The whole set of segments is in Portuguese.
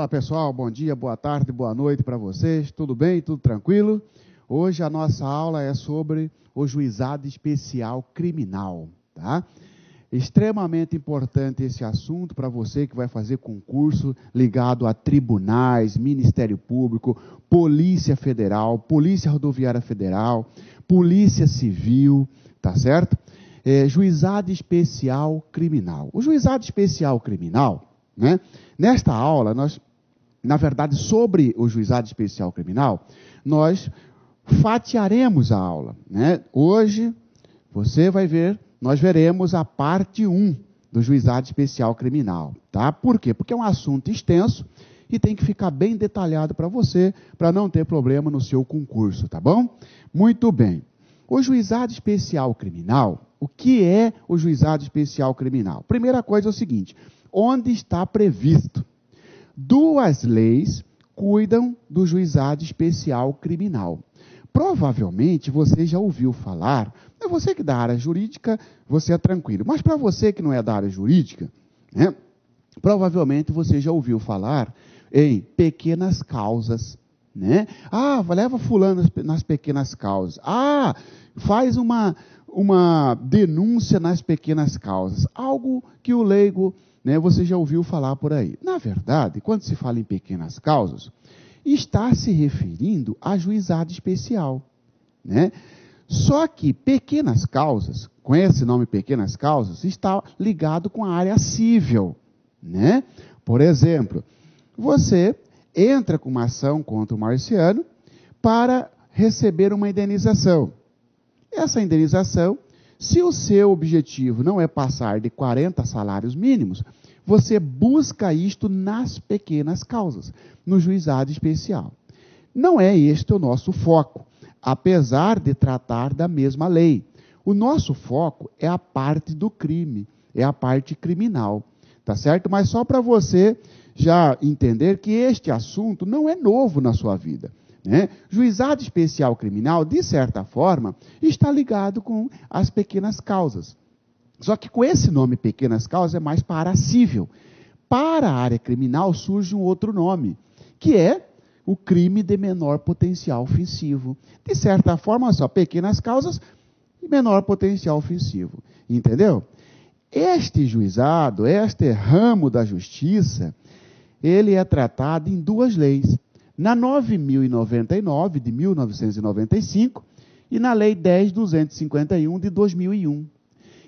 Fala pessoal, bom dia, boa tarde, boa noite para vocês, tudo bem, tudo tranquilo? Hoje a nossa aula é sobre o juizado especial criminal, tá? Extremamente importante esse assunto para você que vai fazer concurso ligado a tribunais, Ministério Público, Polícia Federal, Polícia Rodoviária Federal, Polícia Civil, tá certo? Juizado especial criminal. O juizado especial criminal, né? Nesta aula, nós, na verdade, sobre o juizado especial criminal, nós fatiaremos a aula, né? Hoje, você vai ver, nós veremos a parte 1 do juizado especial criminal, tá? Por quê? Porque é um assunto extenso e tem que ficar bem detalhado para você, para não ter problema no seu concurso, tá bom? Muito bem. O juizado especial criminal, o que é o juizado especial criminal? Primeira coisa é o seguinte: onde está previsto? Duas leis cuidam do juizado especial criminal. Provavelmente você já ouviu falar, você que é da área jurídica, você é tranquilo, mas para você que não é da área jurídica, né, provavelmente você já ouviu falar em pequenas causas, né? Ah, leva fulano nas pequenas causas. Ah, faz uma denúncia nas pequenas causas. Algo que o leigo, né, você já ouviu falar por aí. Na verdade, quando se fala em pequenas causas, está se referindo a juizado especial, né? Só que pequenas causas, com esse nome pequenas causas, está ligado com a área civil, né? Por exemplo, você entra com uma ação contra o Marciano para receber uma indenização. Essa indenização, se o seu objetivo não é passar de 40 salários mínimos, você busca isto nas pequenas causas, no juizado especial. Não é este o nosso foco, apesar de tratar da mesma lei. O nosso foco é a parte do crime, é a parte criminal, tá certo? Mas só para você já entender que este assunto não é novo na sua vida, né? Juizado especial criminal, de certa forma, está ligado com as pequenas causas. Só que com esse nome pequenas causas é mais para a área civil. Para a área criminal surge um outro nome, que é o crime de menor potencial ofensivo. De certa forma, só pequenas causas e menor potencial ofensivo. Entendeu? Este juizado, este ramo da justiça, ele é tratado em duas leis. Na 9.099, de 1995, e na Lei 10.251, de 2001.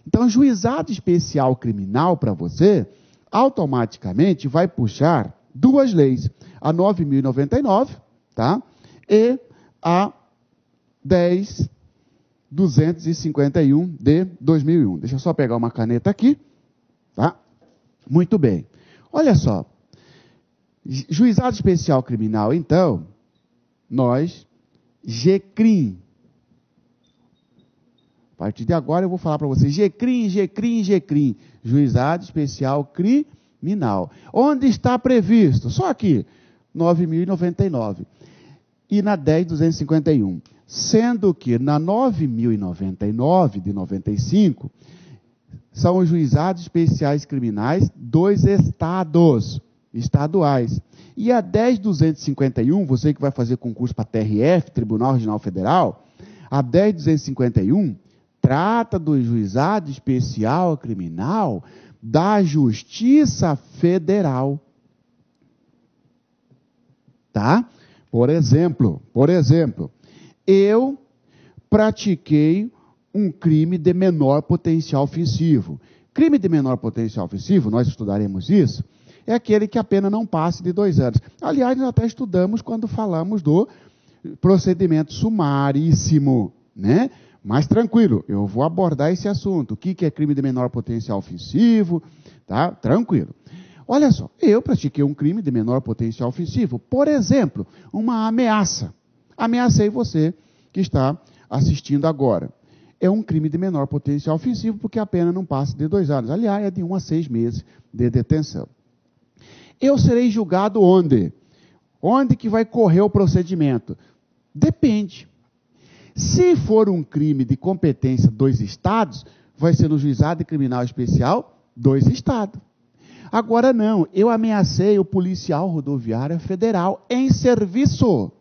Então, juizado especial criminal para você, automaticamente vai puxar duas leis, a 9.099, tá? E a 10.251 de 2001. Deixa eu só pegar uma caneta aqui, tá? Muito bem. Olha só, juizado especial criminal, então, nós, GCRIM, a partir de agora eu vou falar para vocês, GCRIM, juizado especial criminal. Onde está previsto? Só aqui, 9.099. E na 10.251. Sendo que na 9.099 de 95, são os juizados especiais criminais dos estados, estaduais. E a 10.251, você que vai fazer concurso para TRF, Tribunal Regional Federal, a 10.251 trata do juizado especial criminal da Justiça Federal. Tá? Por exemplo, eu pratiquei um crime de menor potencial ofensivo. Crime de menor potencial ofensivo, nós estudaremos isso, é aquele que a pena não passe de 2 anos. Aliás, nós até estudamos quando falamos do procedimento sumaríssimo, né? Mas tranquilo, eu vou abordar esse assunto. O que é crime de menor potencial ofensivo, tá? Tranquilo. Olha só, eu pratiquei um crime de menor potencial ofensivo. Por exemplo, uma ameaça. Ameacei você que está assistindo agora. É um crime de menor potencial ofensivo porque a pena não passa de 2 anos. Aliás, é de 1 a 6 meses de detenção. Eu serei julgado onde? Onde que vai correr o procedimento? Depende. Se for um crime de competência dos estados, vai ser no juizado criminal especial dos estados. Agora não, eu ameacei o policial rodoviário federal em serviço.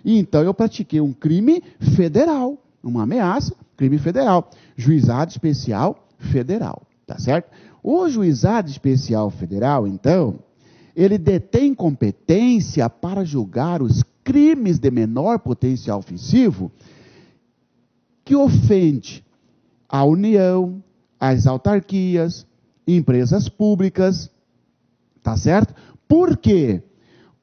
Então eu pratiquei um crime federal, uma ameaça, crime federal, juizado especial federal, tá certo? O juizado especial federal, então, ele detém competência para julgar os crimes de menor potencial ofensivo que ofende a União, as autarquias, empresas públicas, tá certo? Por quê?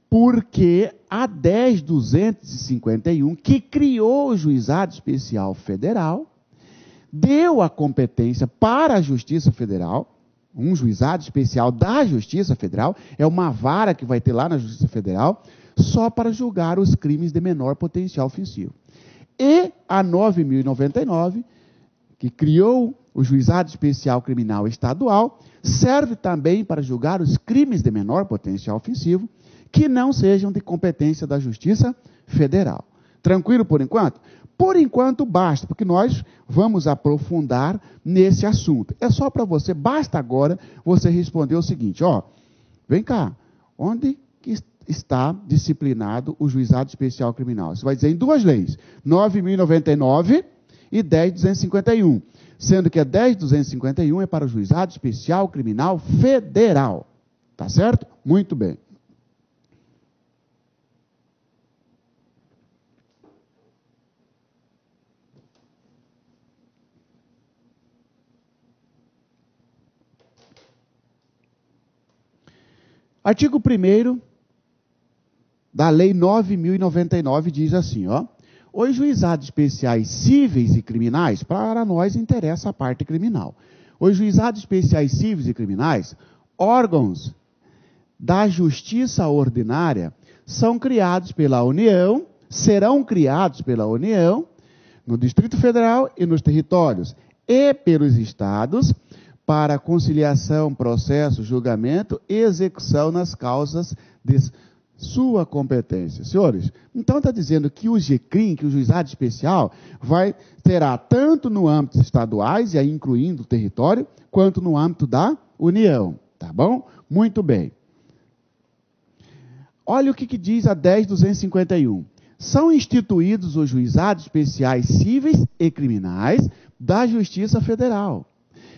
Porque a 10.251, que criou o Juizado Especial Federal, deu a competência para a Justiça Federal, um juizado especial da Justiça Federal, é uma vara que vai ter lá na Justiça Federal, só para julgar os crimes de menor potencial ofensivo. E a 9.099, que criou o Juizado Especial Criminal Estadual, serve também para julgar os crimes de menor potencial ofensivo, que não sejam de competência da Justiça Federal. Tranquilo por enquanto? Por enquanto basta, porque nós vamos aprofundar nesse assunto. É só para você, basta agora você responder o seguinte, ó, vem cá, onde que está disciplinado o Juizado Especial Criminal? Você vai dizer em duas leis, 9.099 e 10.251, sendo que a 10.251 é para o Juizado Especial Criminal Federal. Tá certo? Muito bem. Artigo 1º da Lei 9.099 diz assim, ó, os juizados especiais cíveis e criminais, para nós interessa a parte criminal, os juizados especiais cíveis e criminais, órgãos da justiça ordinária, são criados pela União, serão criados pela União, no Distrito Federal e nos territórios, e pelos estados, para conciliação, processo, julgamento e execução nas causas de sua competência. Senhores, então está dizendo que o GCRIM, que o Juizado Especial, terá tanto no âmbito estaduais, e aí incluindo o território, quanto no âmbito da União. Tá bom? Muito bem. Olha o que diz a 10.251. São instituídos os juizados especiais cíveis e criminais da Justiça Federal.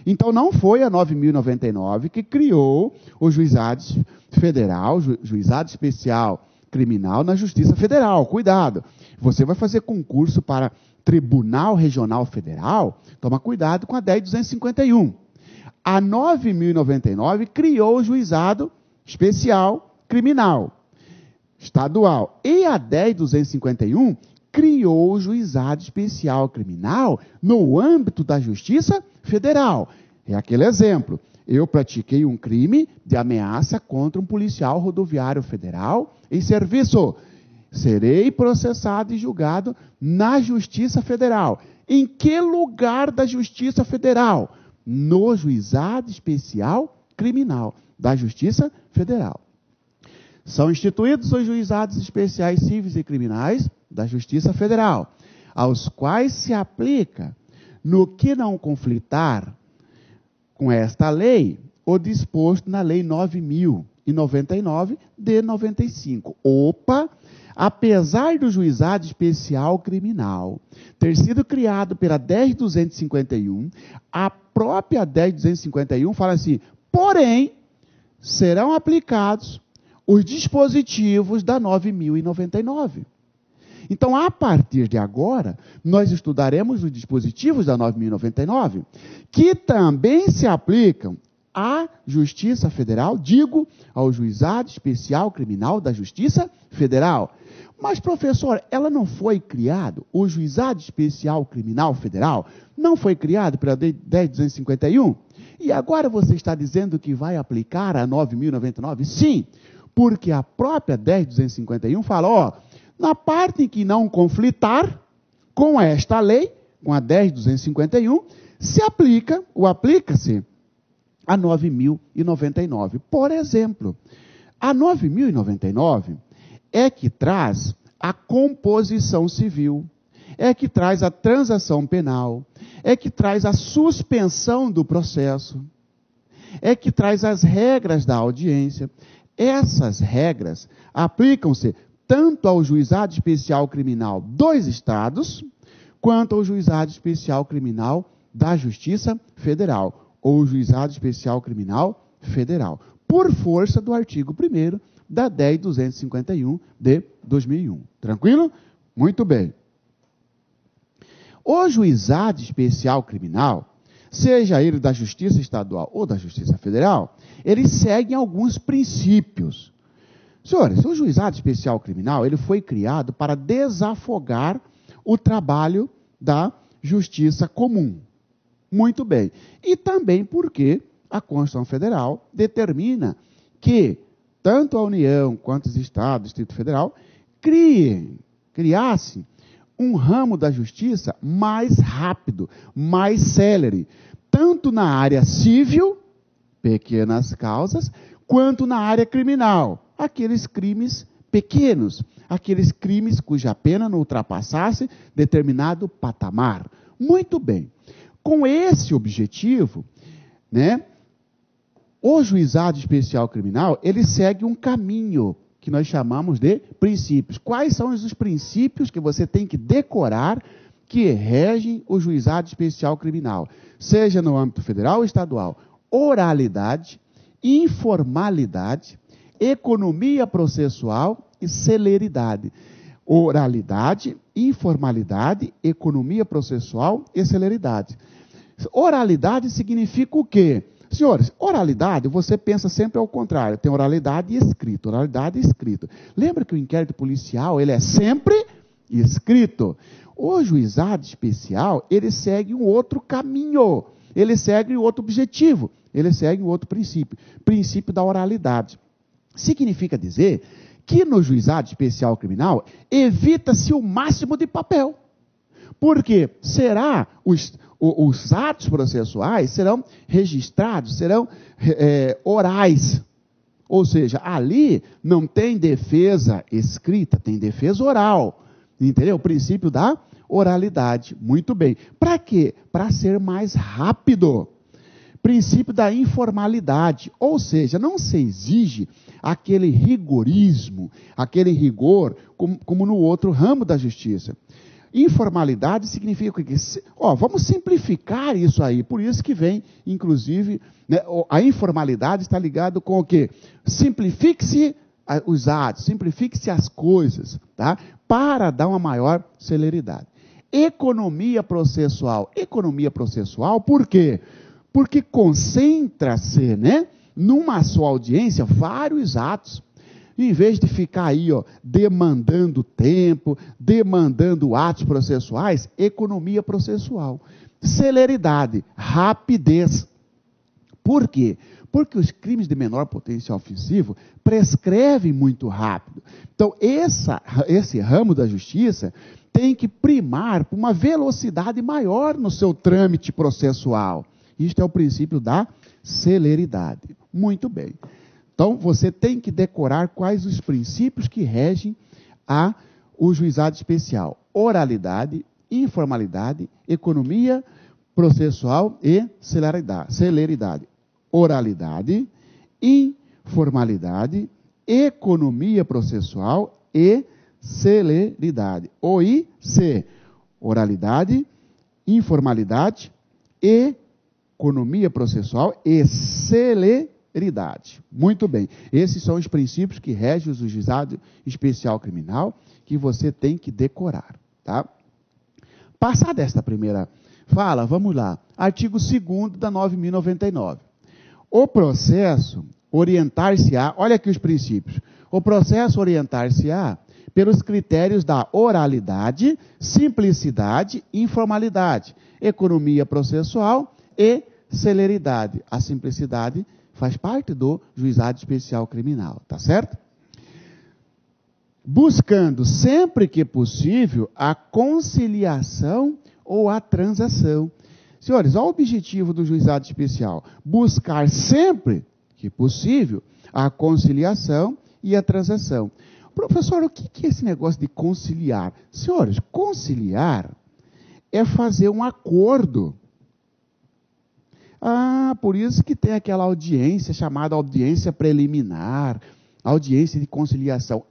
Então, não foi a 9.099 que criou o Juizado Federal, Juizado Especial Criminal na Justiça Federal. Cuidado, você vai fazer concurso para Tribunal Regional Federal, toma cuidado com a 10.251. A 9.099 criou o Juizado Especial Criminal Estadual. E a 10.251 criou o Juizado Especial Criminal no âmbito da Justiça Federal. É aquele exemplo. Eu pratiquei um crime de ameaça contra um policial rodoviário federal em serviço. Serei processado e julgado na Justiça Federal. Em que lugar da Justiça Federal? No Juizado Especial Criminal da Justiça Federal. São instituídos os juizados especiais cíveis e criminais da Justiça Federal, aos quais se aplica, no que não conflitar com esta lei, o disposto na Lei 9.099 de 95. Apesar do Juizado Especial Criminal ter sido criado pela 10.251, a própria 10.251 fala assim, porém, serão aplicados os dispositivos da 9.099. Então, a partir de agora, nós estudaremos os dispositivos da 9.099, que também se aplicam à Justiça Federal, digo, ao Juizado Especial Criminal da Justiça Federal. Mas, professor, ela não foi criado, o Juizado Especial Criminal Federal não foi criado pela 10.251? E agora você está dizendo que vai aplicar a 9.099? Sim, porque a própria 10.251 fala, ó, na parte em que não conflitar com esta lei, com a 10.251, se aplica, ou aplica-se, a 9.099. Por exemplo, a 9.099 é que traz a composição civil, é que traz a transação penal, é que traz a suspensão do processo, é que traz as regras da audiência. Essas regras aplicam-se tanto ao Juizado Especial Criminal dos Estados, quanto ao Juizado Especial Criminal da Justiça Federal, ou Juizado Especial Criminal Federal, por força do artigo 1º da DEI 251 de 2001. Tranquilo? Muito bem. O Juizado Especial Criminal, seja ele da Justiça Estadual ou da Justiça Federal, eles seguem alguns princípios. Senhores, o Juizado Especial Criminal, ele foi criado para desafogar o trabalho da Justiça Comum. Muito bem. E também porque a Constituição Federal determina que tanto a União quanto os Estados, o Distrito Federal, criassem um ramo da justiça mais rápido, mais célere, tanto na área civil, pequenas causas, quanto na área criminal, aqueles crimes pequenos, aqueles crimes cuja pena não ultrapassasse determinado patamar. Muito bem. Com esse objetivo, né, o Juizado Especial Criminal, ele segue um caminho que nós chamamos de princípios. Quais são os princípios que você tem que decorar que regem o Juizado Especial Criminal? Seja no âmbito federal ou estadual. Oralidade, informalidade, economia processual e celeridade. Oralidade, informalidade, economia processual e celeridade. Oralidade significa o quê? Senhores, oralidade, você pensa sempre ao contrário. Tem oralidade e escrito, oralidade e escrito. Lembra que o inquérito policial, ele é sempre escrito. O Juizado Especial, ele segue um outro caminho. Ele segue um outro objetivo. Ele segue um outro princípio. Princípio da oralidade. Significa dizer que no Juizado Especial Criminal, evita-se o máximo de papel. Porque será os atos processuais serão registrados, serão orais. Ou seja, ali não tem defesa escrita, tem defesa oral. Entendeu? O princípio da oralidade. Muito bem. Para quê? Para ser mais rápido. Princípio da informalidade. Ou seja, não se exige aquele rigorismo, aquele rigor, como no outro ramo da justiça. Informalidade significa que, vamos simplificar isso aí, por isso que vem, inclusive, né, a informalidade está ligada com o quê? Simplifique-se os atos, simplifique-se as coisas, tá? Para dar uma maior celeridade. Economia processual. Economia processual, por quê? Porque concentra-se, né, numa só audiência, vários atos. Em vez de ficar aí, demandando tempo, demandando atos processuais, economia processual. Celeridade, rapidez. Por quê? Porque os crimes de menor potencial ofensivo prescrevem muito rápido. Então, esse ramo da justiça tem que primar por uma velocidade maior no seu trâmite processual. Isto é o princípio da celeridade. Muito bem. Então, você tem que decorar quais os princípios que regem o juizado especial. Oralidade, informalidade, economia processual e celeridade. Oralidade, informalidade, economia processual e celeridade. OIC. Oralidade, informalidade, economia processual e celeridade. Muito bem. Esses são os princípios que regem o juizado especial criminal que você tem que decorar, tá? Passada esta primeira fala, vamos lá. Artigo 2º da 9.099. O processo orientar-se-á, olha aqui os princípios. O processo orientar-se-á pelos critérios da oralidade, simplicidade, informalidade, economia processual e celeridade. A simplicidade faz parte do juizado especial criminal, tá certo? Buscando sempre que possível a conciliação ou a transação. Senhores, olha o objetivo do juizado especial: buscar sempre que possível a conciliação e a transação. Professor, o que é esse negócio de conciliar? Senhores, conciliar é fazer um acordo. Ah, por isso que tem aquela audiência chamada audiência preliminar, audiência de conciliação.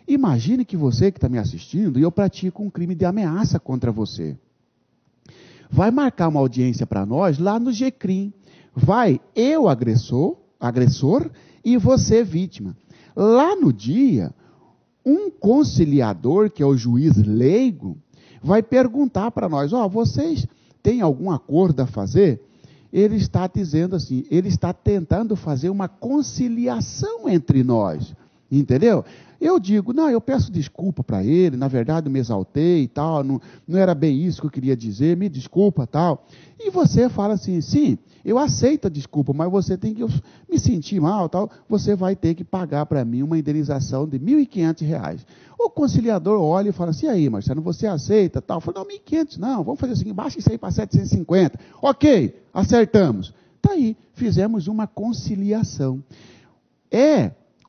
Imagine que você que está me assistindo e eu pratico um crime de ameaça contra você. Vai marcar uma audiência para nós lá no GCRIM. Vai eu, agressor, e você, vítima. Lá no dia, um conciliador, que é o juiz leigo, vai perguntar para nós, vocês têm algum acordo a fazer? Ele está dizendo assim, ele está tentando fazer uma conciliação entre nós, entendeu? Eu digo, não, eu peço desculpa para ele, na verdade eu me exaltei e tal, não era bem isso que eu queria dizer, me desculpa tal. E você fala assim, sim, eu aceito a desculpa, mas você tem que me sentir mal tal, você vai ter que pagar para mim uma indenização de R$ 1.500. O conciliador olha e fala assim, e aí, Marcelo, você aceita tal? Eu falo, não, 1.500 não, vamos fazer assim, baixa isso aí para 750. Ok, acertamos. Tá aí, fizemos uma conciliação.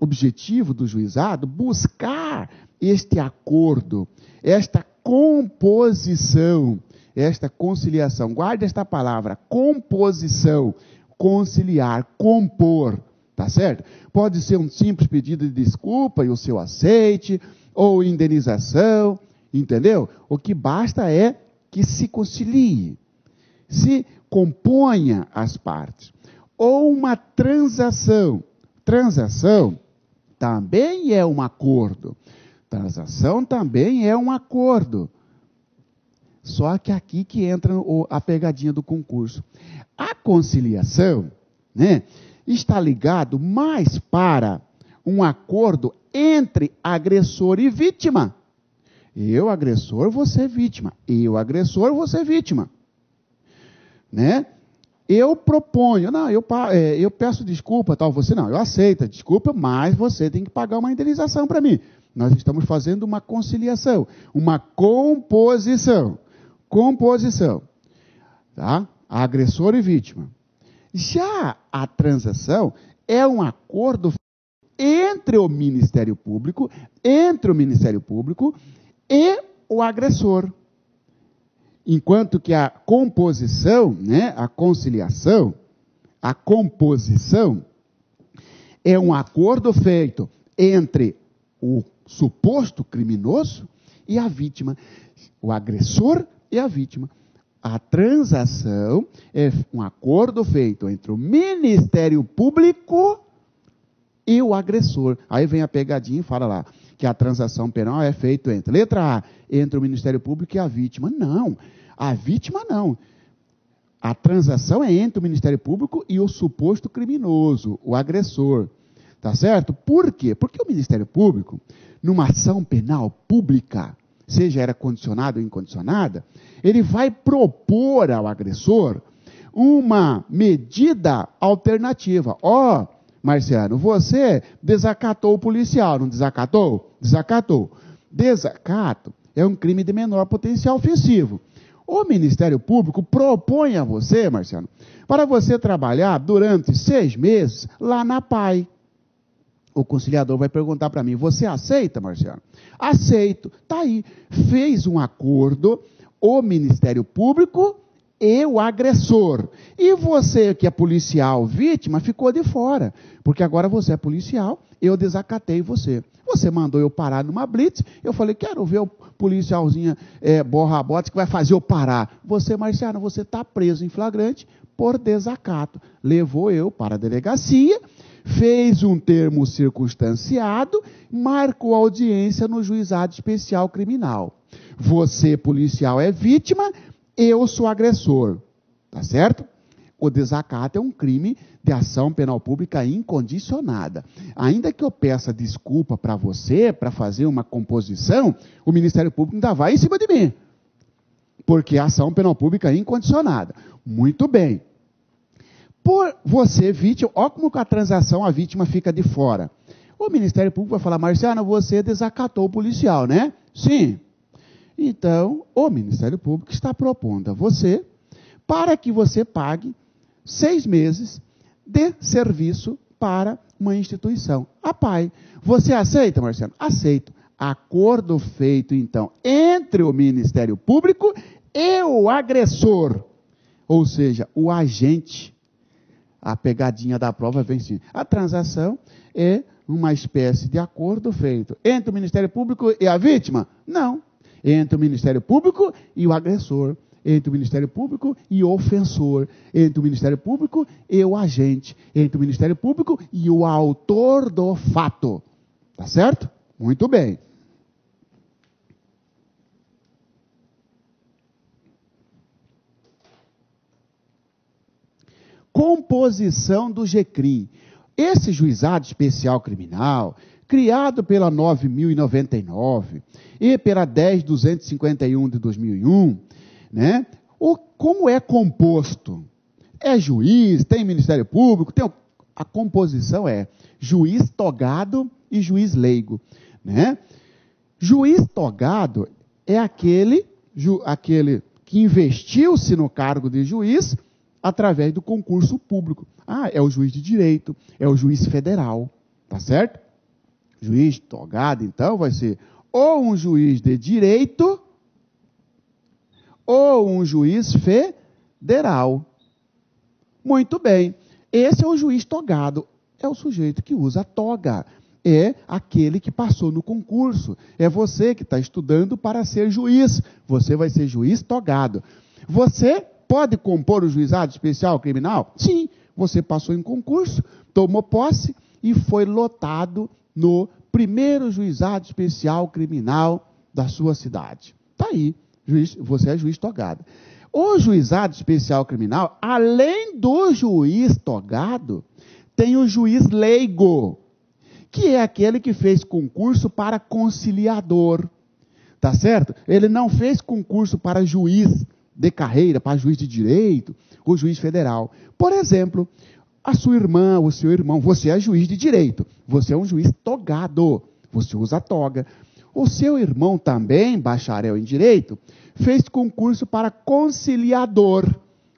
Objetivo do juizado buscar este acordo, esta composição, esta conciliação. Guarde esta palavra, composição, conciliar, compor, tá certo? Pode ser um simples pedido de desculpa e o seu aceite, ou indenização, entendeu? O que basta é que se concilie, se componha as partes. Ou uma transação. Transação também é um acordo. Transação também é um acordo. Só que aqui que entra a pegadinha do concurso. A conciliação, né, está ligado mais para um acordo entre agressor e vítima. Eu, agressor, você vítima. Eu, agressor, você vítima. Né? Eu proponho, não, eu peço desculpa, tal, você não, eu aceito a desculpa, mas você tem que pagar uma indenização para mim. Nós estamos fazendo uma conciliação, uma composição. Composição. Tá? Agressor e vítima. Já a transação é um acordo entre o Ministério Público e o agressor. Enquanto que a composição, né, a conciliação, a composição é um acordo feito entre o suposto criminoso e a vítima, o agressor e a vítima. A transação é um acordo feito entre o Ministério Público e o agressor. Aí vem a pegadinha e fala lá que a transação penal é feita entre, letra A, entre o Ministério Público e a vítima. Não, a vítima não. A transação é entre o Ministério Público e o suposto criminoso, o agressor. Tá certo? Por quê? Porque o Ministério Público, numa ação penal pública, seja era condicionada ou incondicionada, ele vai propor ao agressor uma medida alternativa. Marciano, você desacatou o policial, não desacatou? Desacatou. Desacato é um crime de menor potencial ofensivo. O Ministério Público propõe a você, Marciano, para você trabalhar durante 6 meses lá na PAI. O conciliador vai perguntar para mim, você aceita, Marciano? Aceito. Está aí. Fez um acordo, o Ministério Público e o agressor. E você, que é policial, vítima, ficou de fora. Porque agora você é policial, eu desacatei você. Você mandou eu parar numa blitz, eu falei, quero ver o policialzinho borra-botes que vai fazer eu parar. Você, Marciano, você está preso em flagrante por desacato. Levou eu para a delegacia, fez um termo circunstanciado, marcou audiência no juizado especial criminal. Você, policial, é vítima, eu sou agressor, tá certo? O desacato é um crime de ação penal pública incondicionada. Ainda que eu peça desculpa para você, para fazer uma composição, o Ministério Público ainda vai em cima de mim. Porque é ação penal pública incondicionada. Muito bem. Por você, vítima, olha como com a transação a vítima fica de fora. O Ministério Público vai falar, Marciano, você desacatou o policial, né? Sim. Então, o Ministério Público está propondo a você para que você pague 6 meses de serviço para uma instituição. A PAI. Você aceita, Marciano? Aceito. Acordo feito, então, entre o Ministério Público e o agressor. ou seja, o agente. A pegadinha da prova vem sim. A transação é uma espécie de acordo feito entre o Ministério Público e a vítima? Não. Entre o Ministério Público e o agressor. Entre o Ministério Público e o ofensor. Entre o Ministério Público e o agente. Entre o Ministério Público e o autor do fato. Tá certo? Muito bem. Composição do GCRIM. Esse Juizado Especial Criminal, criado pela 9.099 e pela 10.251 de 2001, né? Como é composto? É juiz, tem Ministério Público, a composição é juiz togado e juiz leigo, né? Juiz togado é aquele que investiu-se no cargo de juiz através do concurso público. É o juiz de direito, é o juiz federal, tá certo? Juiz togado, então, vai ser ou um juiz de direito ou um juiz federal. Muito bem. Esse é o juiz togado. É o sujeito que usa toga. É aquele que passou no concurso. É você que está estudando para ser juiz. Você vai ser juiz togado. Você pode compor o Juizado Especial Criminal? Sim. Você passou em concurso, tomou posse e foi lotado no primeiro Juizado Especial Criminal da sua cidade. Está aí. Você é juiz togado. O Juizado Especial Criminal, além do juiz togado, tem o juiz leigo, que é aquele que fez concurso para conciliador. Tá certo? Ele não fez concurso para juiz de carreira, para juiz de direito, ou juiz federal. Por exemplo, a sua irmã, o seu irmão, você é juiz de direito, você é um juiz togado, você usa toga. O seu irmão também, bacharel em direito, fez concurso para conciliador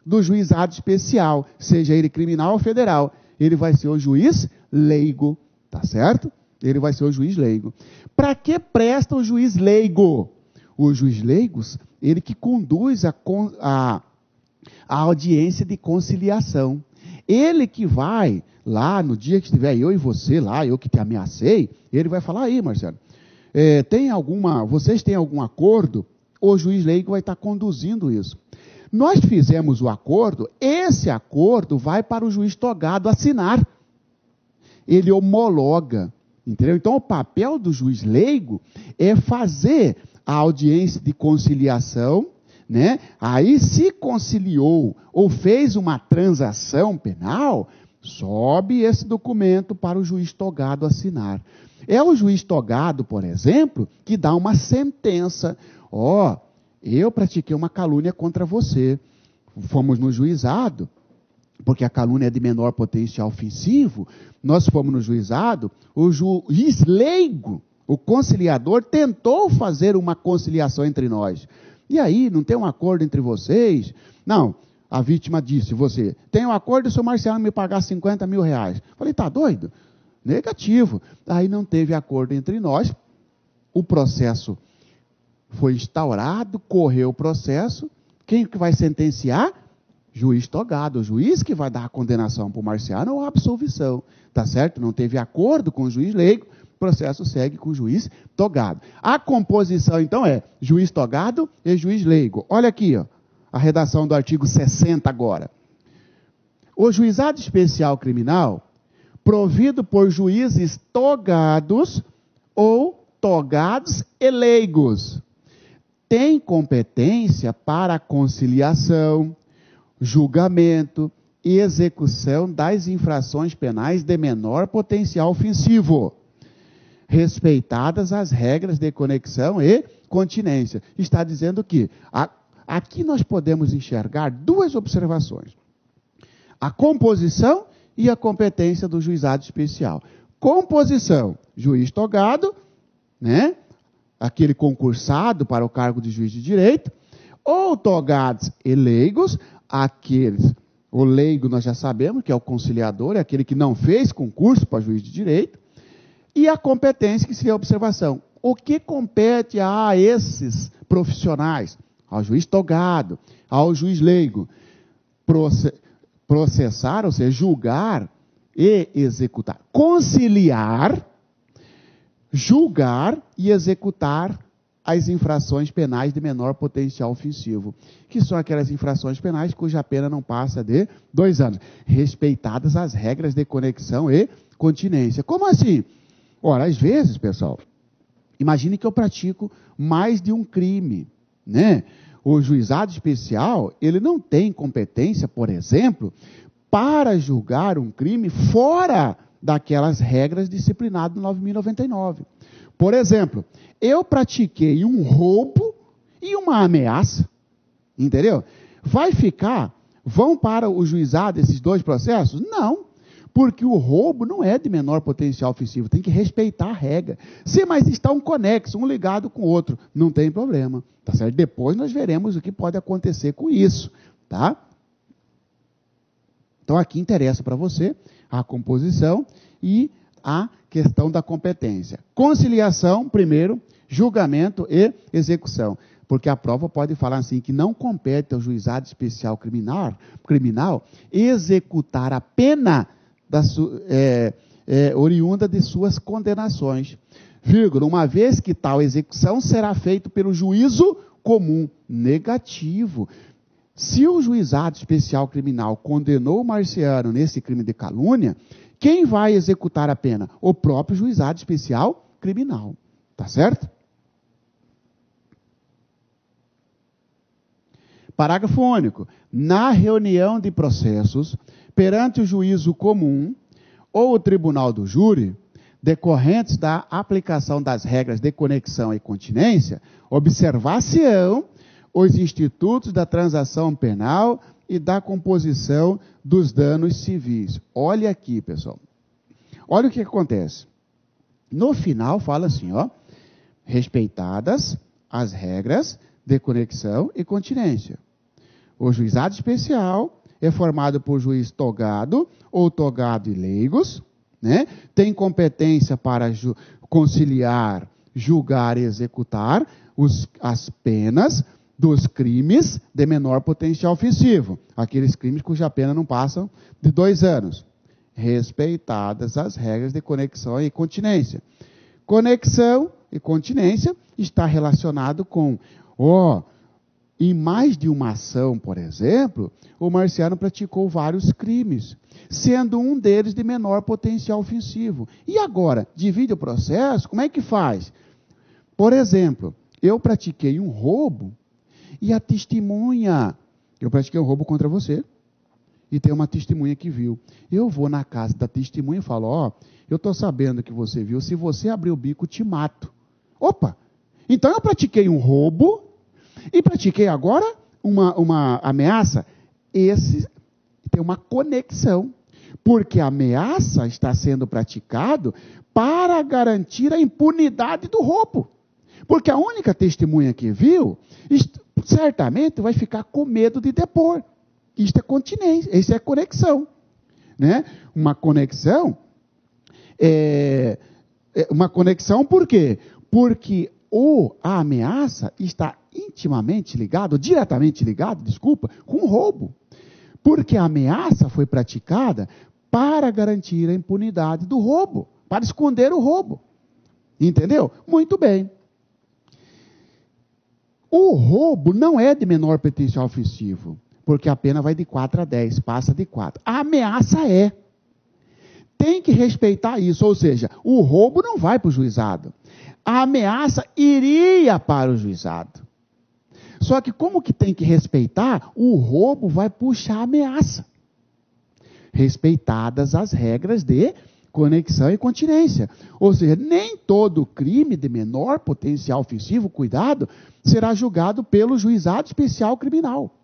do juizado especial, seja ele criminal ou federal. Ele vai ser o juiz leigo, tá certo? Ele vai ser o juiz leigo. Para que presta o juiz leigo? O juiz leigo, ele que conduz a audiência de conciliação. Ele que vai lá, no dia que estiver eu e você lá, eu que te ameacei, ele vai falar, aí, Marcelo, vocês têm algum acordo? O juiz leigo vai estar conduzindo isso. Nós fizemos o acordo, esse acordo vai para o juiz togado assinar. Ele homologa, entendeu? Então, o papel do juiz leigo é fazer a audiência de conciliação, né? Aí, se conciliou ou fez uma transação penal, sobe esse documento para o juiz togado assinar. É o juiz togado, por exemplo, que dá uma sentença. Eu pratiquei uma calúnia contra você. Fomos no juizado, porque a calúnia é de menor potencial ofensivo. Nós fomos no juizado, o juiz leigo, o conciliador, tentou fazer uma conciliação entre nós. E aí, não tem um acordo entre vocês? Não, a vítima disse, você, tem um acordo se o Marciano me pagar 50 mil reais. Falei, tá doido? Negativo. Aí não teve acordo entre nós, o processo foi instaurado, correu o processo, quem que vai sentenciar? Juiz togado, o juiz que vai dar a condenação para o Marciano ou a absolvição, tá certo? Não teve acordo com o juiz leigo, o processo segue com o juiz togado. A composição, então, é juiz togado e juiz leigo. Olha aqui, a redação do artigo 60 agora. O Juizado Especial Criminal, provido por juízes togados ou togados e leigos, tem competência para a conciliação, julgamento e execução das infrações penais de menor potencial ofensivo, respeitadas as regras de conexão e continência. Está dizendo que aqui nós podemos enxergar duas observações. A composição e a competência do juizado especial. Composição, juiz togado, né? Aquele concursado para o cargo de juiz de direito, ou togados e leigos, o leigo nós já sabemos que é o conciliador, é aquele que não fez concurso para juiz de direito, e a competência que seria a observação. O que compete a esses profissionais? Ao juiz togado, ao juiz leigo. processar, ou seja, julgar e executar. Conciliar, julgar e executar as infrações penais de menor potencial ofensivo, que são aquelas infrações penais cuja pena não passa de 2 anos, respeitadas as regras de conexão e continência. Como assim? Ora, às vezes, pessoal, imagine que eu pratico mais de um crime, né? O juizado especial, ele não tem competência, por exemplo, para julgar um crime fora daquelas regras disciplinadas no 9.099. Por exemplo, eu pratiquei um roubo e uma ameaça, entendeu? Vão para o juizado esses 2 processos? Não, porque o roubo não é de menor potencial ofensivo, tem que respeitar a regra. Mas está um conexo, um ligado com o outro, não tem problema, tá certo? Depois nós veremos o que pode acontecer com isso, tá? Então aqui interessa para você a composição e a questão da competência. Conciliação, primeiro, julgamento e execução. Porque a prova pode falar assim, que não compete ao juizado especial criminal executar a pena oriunda de suas condenações. Vírgula, uma vez que tal execução será feita pelo juízo comum. Negativo. Se o juizado especial criminal condenou o Marciano nesse crime de calúnia, quem vai executar a pena? O próprio juizado especial criminal. Tá certo? Parágrafo único. Na reunião de processos, perante o juízo comum ou o tribunal do júri, decorrentes da aplicação das regras de conexão e continência, observar-se-ão os institutos da transação penal e da composição dos danos civis. Olha aqui, pessoal. Olha o que acontece. No final fala assim, ó, respeitadas as regras de conexão e continência. O juizado especial é formado por juiz togado ou togado e leigos, né? Tem competência para conciliar, julgar e executar as penas dos crimes de menor potencial ofensivo, aqueles crimes cuja pena não passam de 2 anos, respeitadas as regras de conexão e continência. Conexão e continência está relacionado com, em mais de uma ação, por exemplo, o Marciano praticou vários crimes, sendo um deles de menor potencial ofensivo. E agora, divide o processo, como é que faz? Por exemplo, eu pratiquei um roubo e a testemunha, eu pratiquei um roubo contra você, e tem uma testemunha que viu. Eu vou na casa da testemunha e falo, eu estou sabendo que você viu, se você abrir o bico, te mato. Opa! Então eu pratiquei um roubo e pratiquei agora uma ameaça. Esse tem uma conexão, porque a ameaça está sendo praticado para garantir a impunidade do roubo. Porque a única testemunha que viu, certamente vai ficar com medo de depor. Isto é continência, isso é conexão. Né? Uma conexão por quê? Porque a ameaça está intimamente ligada, diretamente ligada, com o roubo. Porque a ameaça foi praticada para garantir a impunidade do roubo, para esconder o roubo. Entendeu? Muito bem. O roubo não é de menor potencial ofensivo, porque a pena vai de 4 a 10, passa de 4. A ameaça é. Tem que respeitar isso, ou seja, o roubo não vai para o juizado. A ameaça iria para o juizado. Só que como que tem que respeitar, o roubo vai puxar a ameaça. Respeitadas as regras de conexão e continência. Ou seja, nem todo crime de menor potencial ofensivo, cuidado, será julgado pelo juizado especial criminal.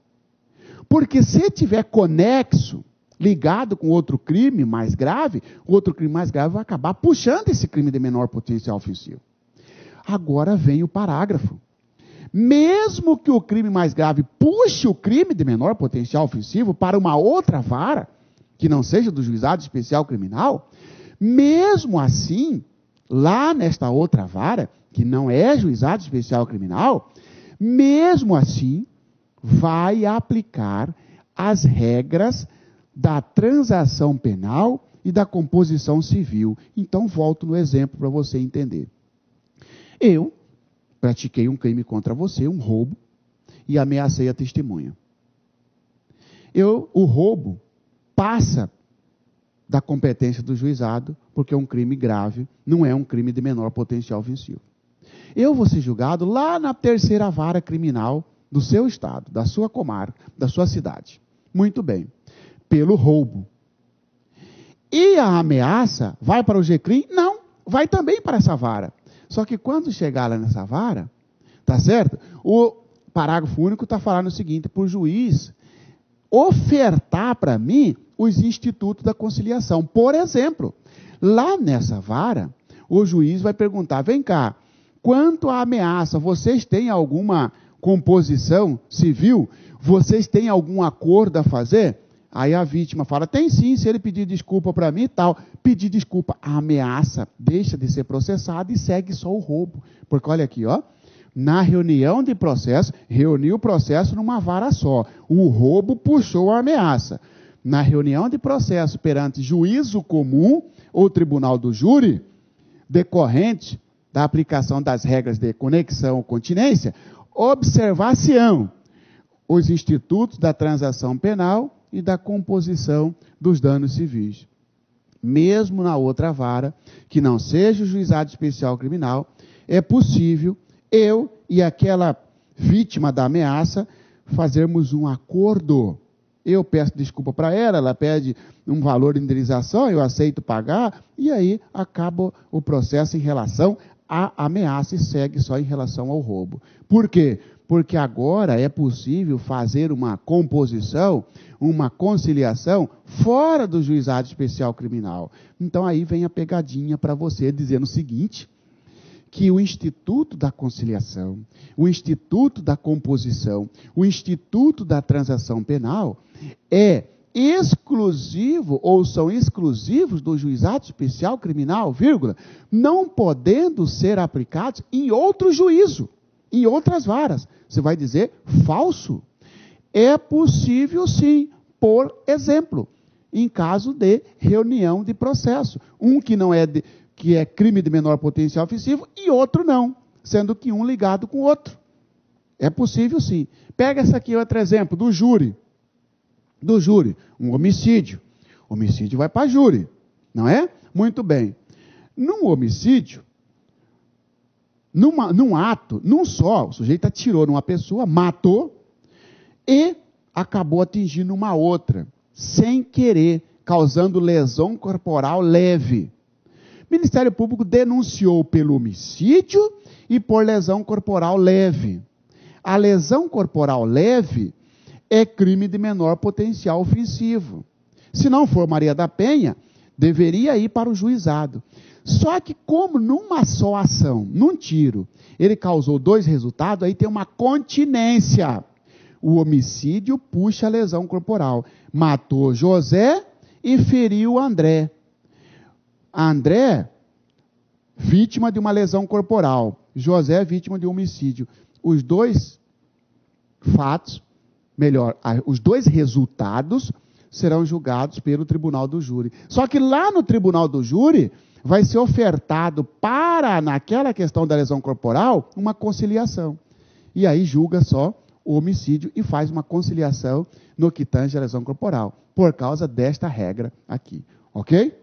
Porque se tiver conexo, ligado com outro crime mais grave, o outro crime mais grave vai acabar puxando esse crime de menor potencial ofensivo. Agora vem o parágrafo. Mesmo que o crime mais grave puxe o crime de menor potencial ofensivo para uma outra vara, que não seja do juizado especial criminal, mesmo assim, lá nesta outra vara, que não é juizado especial criminal, mesmo assim, vai aplicar as regras da transação penal e da composição civil. Então, volto no exemplo para você entender. Eu pratiquei um crime contra você, um roubo, e ameacei a testemunha. O roubo passa da competência do juizado, porque é um crime grave, não é um crime de menor potencial ofensivo. Eu vou ser julgado lá na 3ª vara criminal do seu estado, da sua comarca, da sua cidade. Muito bem. Pelo roubo. E a ameaça vai para o GCRIM? Não, vai também para essa vara. Só que quando chegar lá nessa vara, tá certo? O parágrafo único está falando o seguinte, para o juiz ofertar para mim os institutos da conciliação. Por exemplo, lá nessa vara, o juiz vai perguntar, vem cá, quanto à ameaça, vocês têm alguma composição civil? Vocês têm algum acordo a fazer? Aí a vítima fala, tem sim, se ele pedir desculpa para mim e tal. Pedir desculpa, a ameaça deixa de ser processada e segue só o roubo. Porque olha aqui, ó, na reunião de processo, reuniu o processo numa vara só. O roubo puxou a ameaça. Na reunião de processo perante juízo comum ou tribunal do júri, decorrente da aplicação das regras de conexão ou continência, observar-se-ão os institutos da transação penal e da composição dos danos civis. Mesmo na outra vara, que não seja o juizado especial criminal, é possível eu e aquela vítima da ameaça fazermos um acordo. Eu peço desculpa para ela pede um valor de indenização, eu aceito pagar, e aí acaba o processo em relação à ameaça e segue só em relação ao roubo. Por quê? Porque agora é possível fazer uma composição, uma conciliação fora do juizado especial criminal. Então aí vem a pegadinha para você dizendo o seguinte, que o Instituto da Conciliação, o Instituto da Composição, o Instituto da Transação Penal é exclusivo, ou são exclusivos do juizado especial criminal, vírgula, não podendo ser aplicados em outro juízo, em outras varas. Você vai dizer falso? É possível sim, por exemplo, em caso de reunião de processo. Um que não é que é crime de menor potencial ofensivo e outro não, sendo que um ligado com o outro. É possível sim. Pega esse aqui, outro exemplo, do júri. Do júri, um homicídio. Homicídio vai para júri, não é? Muito bem. Num homicídio, num ato, num só, o sujeito atirou numa pessoa, matou e acabou atingindo uma outra, sem querer, causando lesão corporal leve. O Ministério Público denunciou pelo homicídio e por lesão corporal leve. A lesão corporal leve é crime de menor potencial ofensivo. Se não for Maria da Penha, deveria ir para o juizado. Só que como numa só ação, num tiro, ele causou 2 resultados, aí tem uma continência. O homicídio puxa a lesão corporal. Matou José e feriu André. André, vítima de uma lesão corporal. José, vítima de um homicídio. Os 2 fatos, os 2 resultados serão julgados pelo tribunal do júri. Só que lá no tribunal do júri vai ser ofertado para, naquela questão da lesão corporal, uma conciliação. E aí julga só o homicídio e faz uma conciliação no que tange a lesão corporal, por causa desta regra aqui. Ok?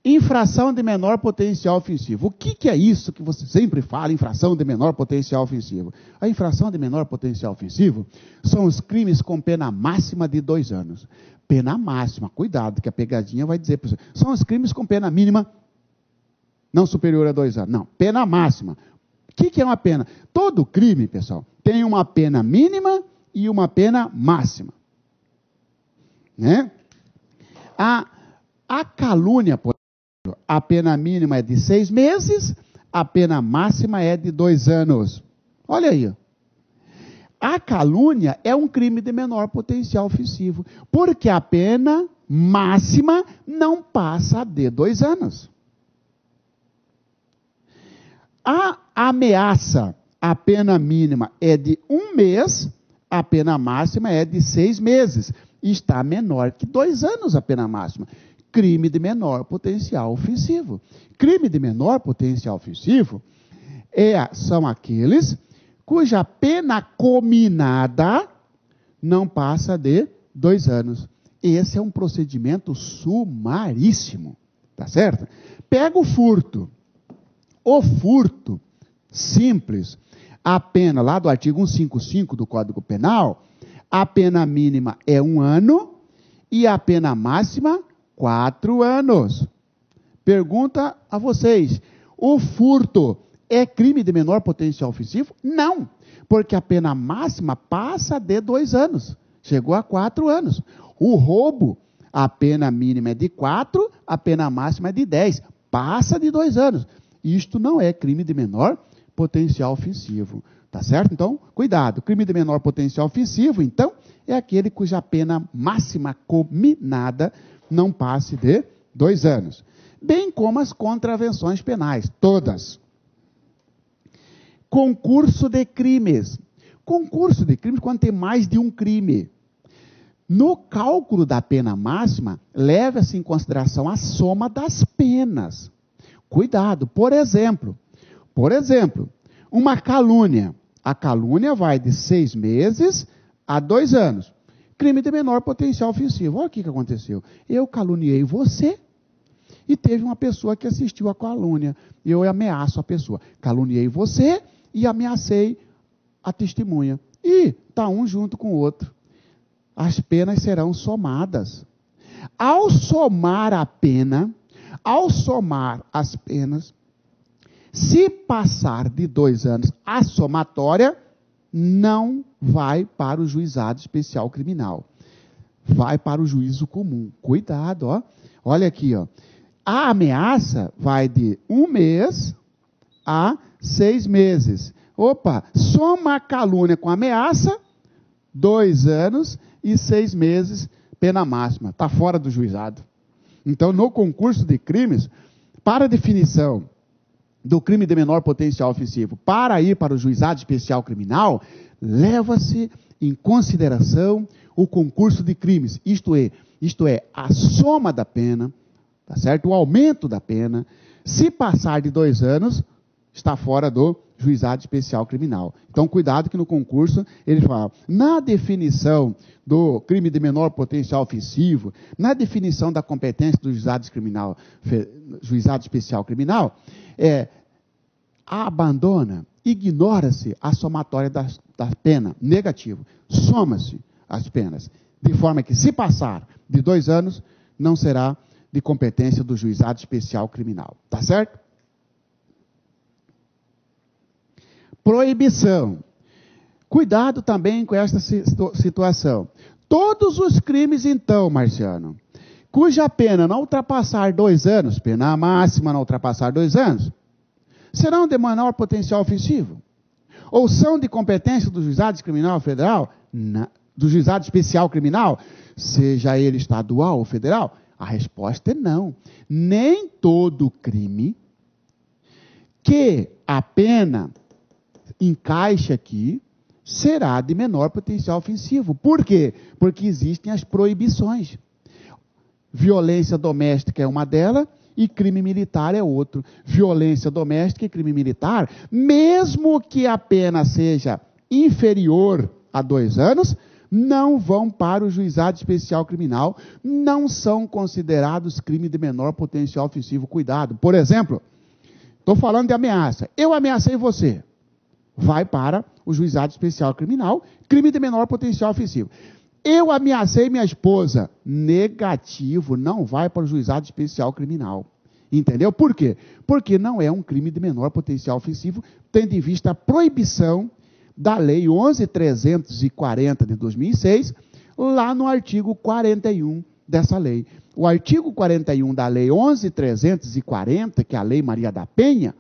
Infração de menor potencial ofensivo. O que é isso que você sempre fala, infração de menor potencial ofensivo? A infração de menor potencial ofensivo são os crimes com pena máxima de 2 anos. Pena máxima, cuidado, que a pegadinha vai dizer para você. São os crimes com pena mínima não superior a 2 anos. Não, pena máxima. O que é uma pena? Todo crime, pessoal, tem uma pena mínima e uma pena máxima. Né? A calúnia, por exemplo, a pena mínima é de 6 meses, a pena máxima é de 2 anos. Olha aí. A calúnia é um crime de menor potencial ofensivo, porque a pena máxima não passa de 2 anos. A ameaça, a pena mínima é de 1 mês, a pena máxima é de 6 meses. Está menor que 2 anos a pena máxima. Crime de menor potencial ofensivo. Crime de menor potencial ofensivo são aqueles cuja pena cominada não passa de 2 anos. Esse é um procedimento sumaríssimo, tá certo? Pega o furto. O furto simples, a pena lá do artigo 155 do Código Penal, a pena mínima é 1 ano e a pena máxima 4 anos. Pergunta a vocês, o furto é crime de menor potencial ofensivo? Não, porque a pena máxima passa de 2 anos, chegou a 4 anos. O roubo, a pena mínima é de 4, a pena máxima é de 10, passa de 2 anos. Isto não é crime de menor potencial ofensivo, tá certo? Então, cuidado, crime de menor potencial ofensivo, então, é aquele cuja pena máxima cominada não passe de 2 anos. Bem como as contravenções penais, todas. Concurso de crimes. Concurso de crimes quando tem mais de um crime. No cálculo da pena máxima, leva-se em consideração a soma das penas. Cuidado, por exemplo, uma calúnia. A calúnia vai de 6 meses a 2 anos. Crime de menor potencial ofensivo. Olha o que aconteceu. Eu caluniei você e teve uma pessoa que assistiu à calúnia. Eu ameaço a pessoa. Caluniei você e ameacei a testemunha. E está um junto com o outro. As penas serão somadas. Ao somar a pena, ao somar as penas, se passar de 2 anos, a somatória não vai para o juizado especial criminal. Vai para o juízo comum. Cuidado, ó. Olha aqui, ó. A ameaça vai de 1 mês a 6 meses. Opa, soma a calúnia com a ameaça, 2 anos e 6 meses, pena máxima. Está fora do juizado. Então, no concurso de crimes, para a definição do crime de menor potencial ofensivo, para ir para o juizado especial criminal, leva-se em consideração o concurso de crimes, isto é, a soma da pena, tá certo? O aumento da pena. Se passar de 2 anos, está fora do juizado especial criminal. Então, cuidado que no concurso ele fala, na definição do crime de menor potencial ofensivo, na definição da competência do juizado especial criminal, abandona, ignora-se a somatória da pena, negativo. Soma-se as penas, de forma que se passar de 2 anos, não será de competência do juizado especial criminal. Tá certo? Proibição. Cuidado também com esta situação. Todos os crimes, então, Marciano, cuja pena não ultrapassar 2 anos, pena máxima não ultrapassar 2 anos, serão de menor potencial ofensivo? Ou são de competência do juizado criminal federal, do juizado especial criminal, seja ele estadual ou federal? A resposta é não. Nem todo crime que a pena encaixa aqui será de menor potencial ofensivo. Por quê? Porque existem as proibições. Violência doméstica é uma delas e crime militar é outro. Violência doméstica e crime militar, mesmo que a pena seja inferior a 2 anos, não vão para o juizado especial criminal, não são considerados crime de menor potencial ofensivo. Cuidado. Por exemplo, estou falando de ameaça. Eu ameacei você. Vai para o juizado especial criminal, crime de menor potencial ofensivo. Eu ameacei minha esposa. Negativo, não vai para o juizado especial criminal. Entendeu? Por quê? Porque não é um crime de menor potencial ofensivo, tendo em vista a proibição da Lei 11.340 de 2006, lá no artigo 41 dessa lei. O artigo 41 da Lei 11.340, que é a Lei Maria da Penha,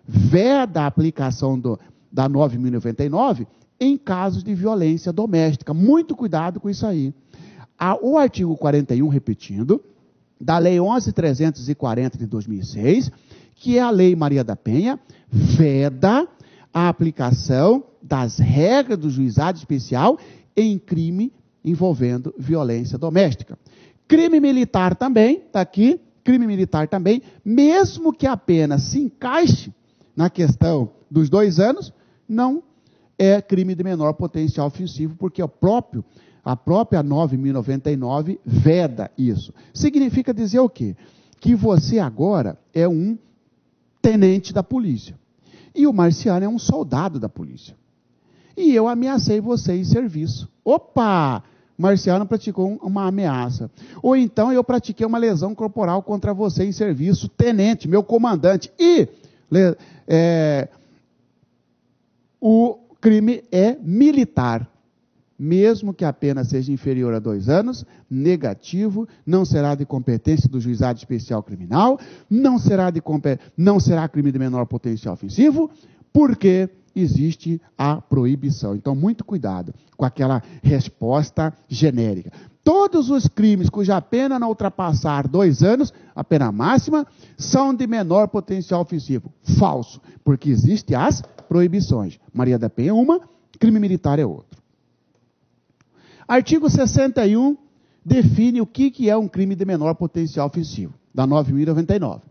veda a aplicação da 9.099 em casos de violência doméstica. Muito cuidado com isso aí. O artigo 41, repetindo, da Lei 11.340 de 2006, que é a Lei Maria da Penha, veda a aplicação das regras do juizado especial em crime envolvendo violência doméstica. Crime militar também, está aqui, crime militar também, mesmo que a pena se encaixe na questão dos 2 anos, não é crime de menor potencial ofensivo, porque a própria 9.099 veda isso. Significa dizer o quê? Que você agora é um tenente da polícia. E o Marciano é um soldado da polícia. E eu ameacei você em serviço. Opa! Marciano praticou uma ameaça. Ou então eu pratiquei uma lesão corporal contra você em serviço, tenente, meu comandante. E o crime é militar. Mesmo que a pena seja inferior a 2 anos, negativo, não será de competência do juizado especial criminal, não será crime de menor potencial ofensivo, porque existe a proibição. Então, muito cuidado com aquela resposta genérica. Todos os crimes cuja pena não ultrapassar 2 anos, a pena máxima, são de menor potencial ofensivo. Falso, porque existem as proibições. Maria da Penha é uma, crime militar é outro. Artigo 61 define o que é um crime de menor potencial ofensivo, da 9.099.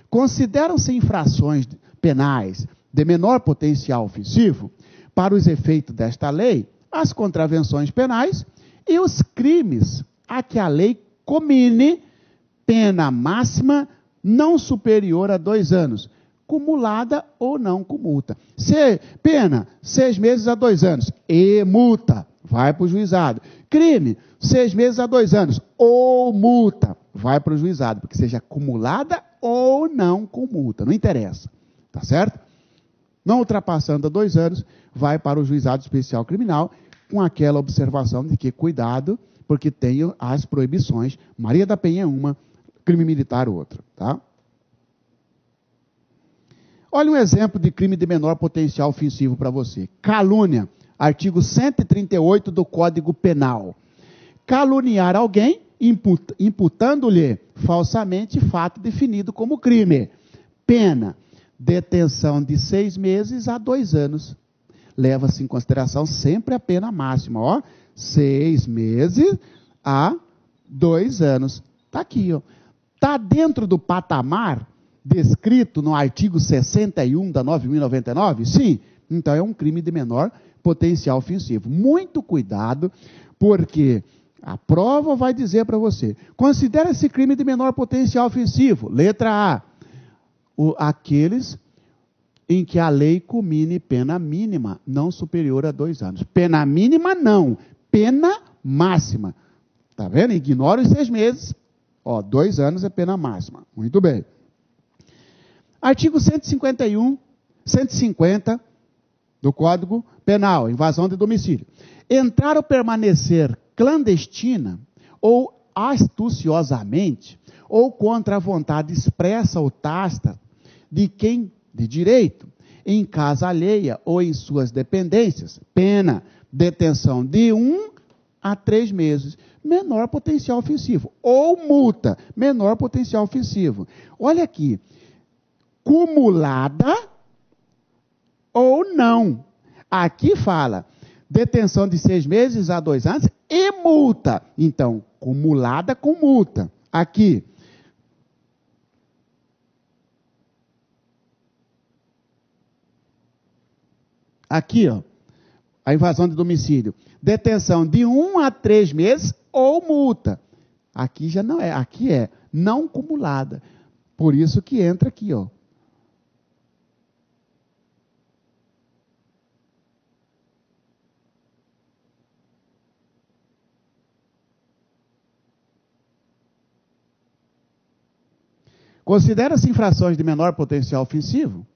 Consideram-se infrações penais de menor potencial ofensivo, para os efeitos desta lei, as contravenções penais e os crimes a que a lei comine pena máxima não superior a 2 anos, cumulada ou não com multa. Pena, 6 meses a 2 anos, e multa, vai para o juizado. Crime, 6 meses a 2 anos, ou multa, vai para o juizado, porque seja acumulada ou não com multa, não interessa, tá certo? Não ultrapassando a 2 anos, vai para o juizado especial criminal, com aquela observação de que cuidado, porque tem as proibições. Maria da Penha é uma, crime militar outra, tá? Olha um exemplo de crime de menor potencial ofensivo para você. Calúnia, artigo 138 do Código Penal. Caluniar alguém, imputando-lhe falsamente fato definido como crime. Pena, detenção de 6 meses a 2 anos. Leva-se em consideração sempre a pena máxima, ó, 6 meses a 2 anos. Está aqui, ó. Está dentro do patamar descrito no artigo 61 da 9.099? Sim. Então é um crime de menor potencial ofensivo. Muito cuidado, porque a prova vai dizer para você, considera esse crime de menor potencial ofensivo. Letra A, aqueles em que a lei comine pena mínima não superior a 2 anos. Pena mínima não, pena máxima. Está vendo? Ignora os 6 meses. Ó, 2 anos é pena máxima. Muito bem. Artigo 150 do Código Penal, invasão de domicílio. Entrar ou permanecer clandestina ou astuciosamente ou contra a vontade expressa ou tácita de quem de direito, em casa alheia ou em suas dependências, pena, detenção de 1 a 3 meses, menor potencial ofensivo, ou multa, menor potencial ofensivo. Olha aqui, cumulada ou não. Aqui fala, detenção de 6 meses a 2 anos e multa. Então, cumulada com multa. Aqui, ó, a invasão de domicílio. Detenção de 1 a 3 meses ou multa. Aqui já não é, aqui é não cumulada. Por isso que entra aqui, ó. Considera-se infrações de menor potencial ofensivo,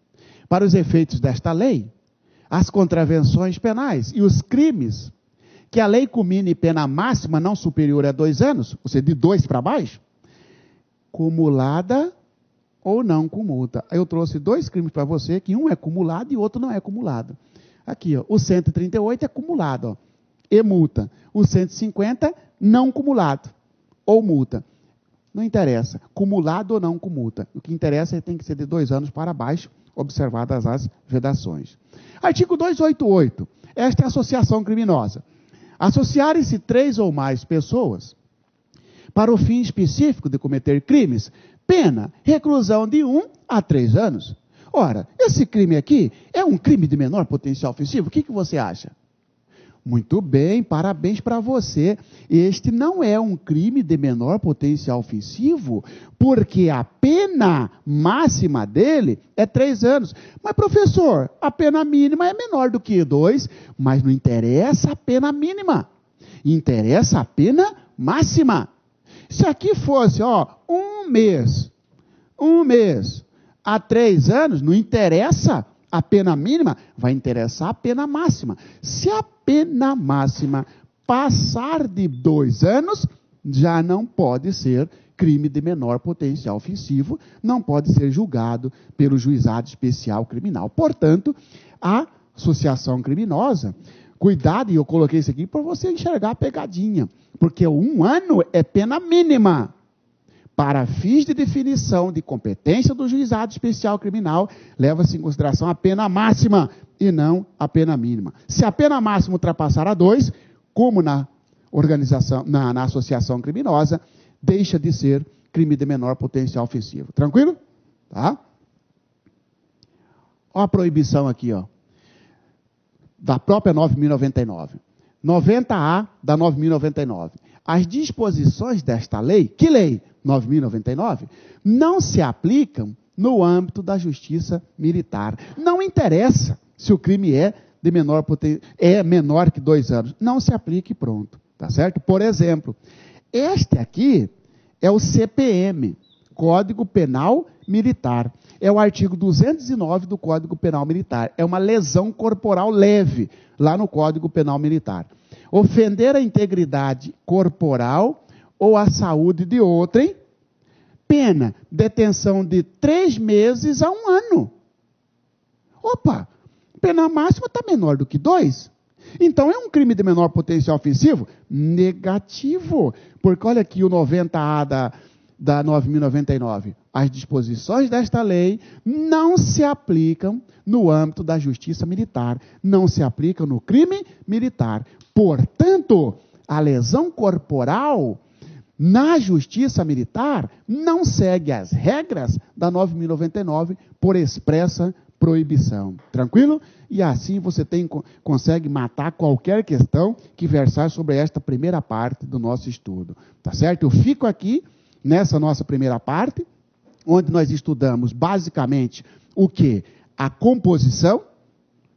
para os efeitos desta lei, as contravenções penais e os crimes que a lei comine pena máxima não superior a 2 anos, ou seja, de 2 para baixo, cumulada ou não com multa. Eu trouxe 2 crimes para você, que um é cumulado e outro não é cumulado. Aqui, ó, o 138 é cumulado, ó, e multa. O 150, não cumulado, ou multa. Não interessa, cumulado ou não com multa. O que interessa é que tem que ser de 2 anos para baixo, observadas as vedações. Artigo 288. Esta é a associação criminosa. Associarem-se 3 ou mais pessoas para o fim específico de cometer crimes, pena, reclusão de 1 a 3 anos. Ora, esse crime aqui é um crime de menor potencial ofensivo? O que você acha? Muito bem, parabéns para você. Este não é um crime de menor potencial ofensivo, porque a pena máxima dele é 3 anos. Mas, professor, a pena mínima é menor do que 2, mas não interessa a pena mínima. Interessa a pena máxima. Se aqui fosse, 1 mês a 3 anos, não interessa a pena mínima, vai interessar a pena máxima. Se a pena máxima passar de 2 anos, já não pode ser crime de menor potencial ofensivo, não pode ser julgado pelo juizado especial criminal. Portanto, a associação criminosa, cuidado, e eu coloquei isso aqui para você enxergar a pegadinha, porque 1 ano é pena mínima. Para fins de definição de competência do juizado especial criminal, leva-se em consideração a pena máxima e não a pena mínima. Se a pena máxima ultrapassar a 2, como na organização, na associação criminosa, deixa de ser crime de menor potencial ofensivo. Tranquilo? Tá? Olha a proibição aqui, da própria 9.099. 90A da 9.099. As disposições desta lei, que lei? 9.099, não se aplicam no âmbito da justiça militar. Não interessa se o crime é menor que 2 anos. Não se aplica e pronto. Tá certo? Por exemplo, este aqui é o CPM, Código Penal Militar. É o artigo 209 do Código Penal Militar. É uma lesão corporal leve, lá no Código Penal Militar. Ofender a integridade corporal ou a saúde de outrem, pena, detenção de 3 meses a 1 ano. Opa, pena máxima está menor do que 2. Então é um crime de menor potencial ofensivo? Negativo. Porque olha aqui o 90A da 9.099. As disposições desta lei não se aplicam no âmbito da justiça militar, não se aplicam no crime militar. Portanto, a lesão corporal na justiça militar não segue as regras da 9.099 por expressa proibição. Tranquilo? E assim você consegue matar qualquer questão que versar sobre esta primeira parte do nosso estudo. Tá certo? Eu fico aqui nessa nossa primeira parte, onde nós estudamos basicamente o que? A composição,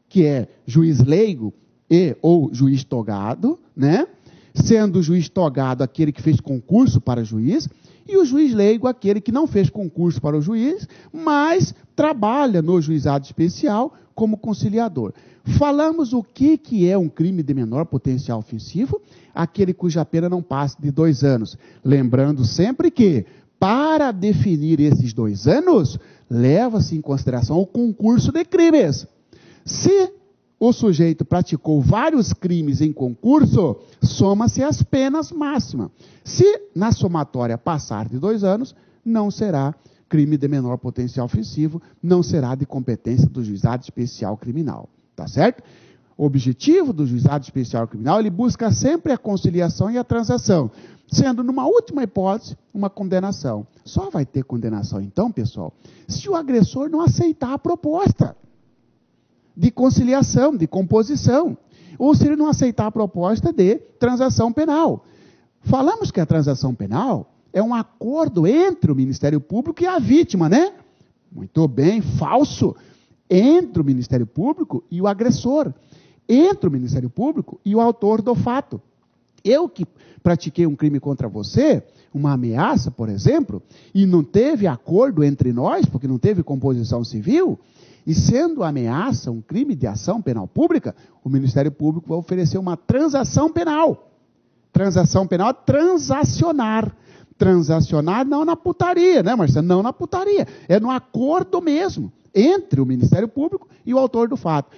que é juiz leigo e ou juiz togado, né? Sendo o juiz togado aquele que fez concurso para juiz, e o juiz leigo aquele que não fez concurso para o juiz, mas trabalha no juizado especial como conciliador. Falamos o que é um crime de menor potencial ofensivo, aquele cuja pena não passe de 2 anos. Lembrando sempre que, para definir esses 2 anos, leva-se em consideração o concurso de crimes. Se o sujeito praticou vários crimes em concurso, soma-se as penas máximas. Se na somatória passar de 2 anos, não será crime de menor potencial ofensivo, não será de competência do juizado especial criminal. Tá certo? O objetivo do juizado especial criminal, ele busca sempre a conciliação e a transação, sendo, numa última hipótese, uma condenação. Só vai ter condenação, então, pessoal, se o agressor não aceitar a proposta de conciliação, de composição, ou se ele não aceitar a proposta de transação penal. Falamos que a transação penal é um acordo entre o Ministério Público e a vítima, né? Muito bem, falso. Entre o Ministério Público e o agressor. Entre o Ministério Público e o autor do fato. Eu que pratiquei um crime contra você, uma ameaça, por exemplo, e não teve acordo entre nós, porque não teve composição civil, e sendo ameaça um crime de ação penal pública, o Ministério Público vai oferecer uma transação penal. Transação penal, transacionar. Transacionar não na putaria, né, Marcelo? Não na putaria. É no acordo mesmo, entre o Ministério Público e o autor do fato.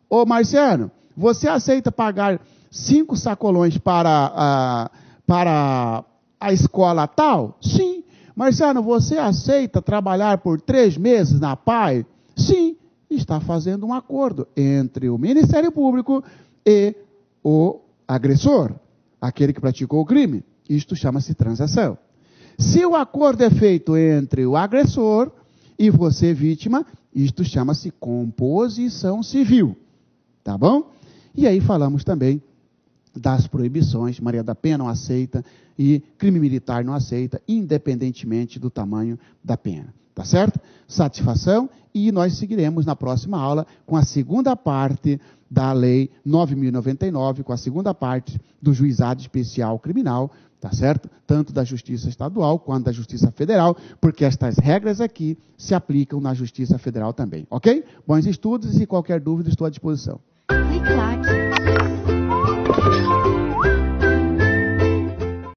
Ô, Marciano, você aceita pagar 5 sacolões para a escola tal? Sim. Marciano, você aceita trabalhar por 3 meses na PAI? Sim, está fazendo um acordo entre o Ministério Público e o agressor, aquele que praticou o crime. Isto chama-se transação. Se o acordo é feito entre o agressor e você, vítima, isto chama-se composição civil. Tá bom? E aí falamos também das proibições. Maria da Penha não aceita e crime militar não aceita, independentemente do tamanho da pena. Tá certo? Satisfação. E nós seguiremos na próxima aula com a segunda parte da Lei 9.099, com a segunda parte do Juizado Especial Criminal, tá certo? Tanto da Justiça Estadual quanto da Justiça Federal, porque estas regras aqui se aplicam na Justiça Federal também, ok? Bons estudos e qualquer dúvida estou à disposição. Clique lá.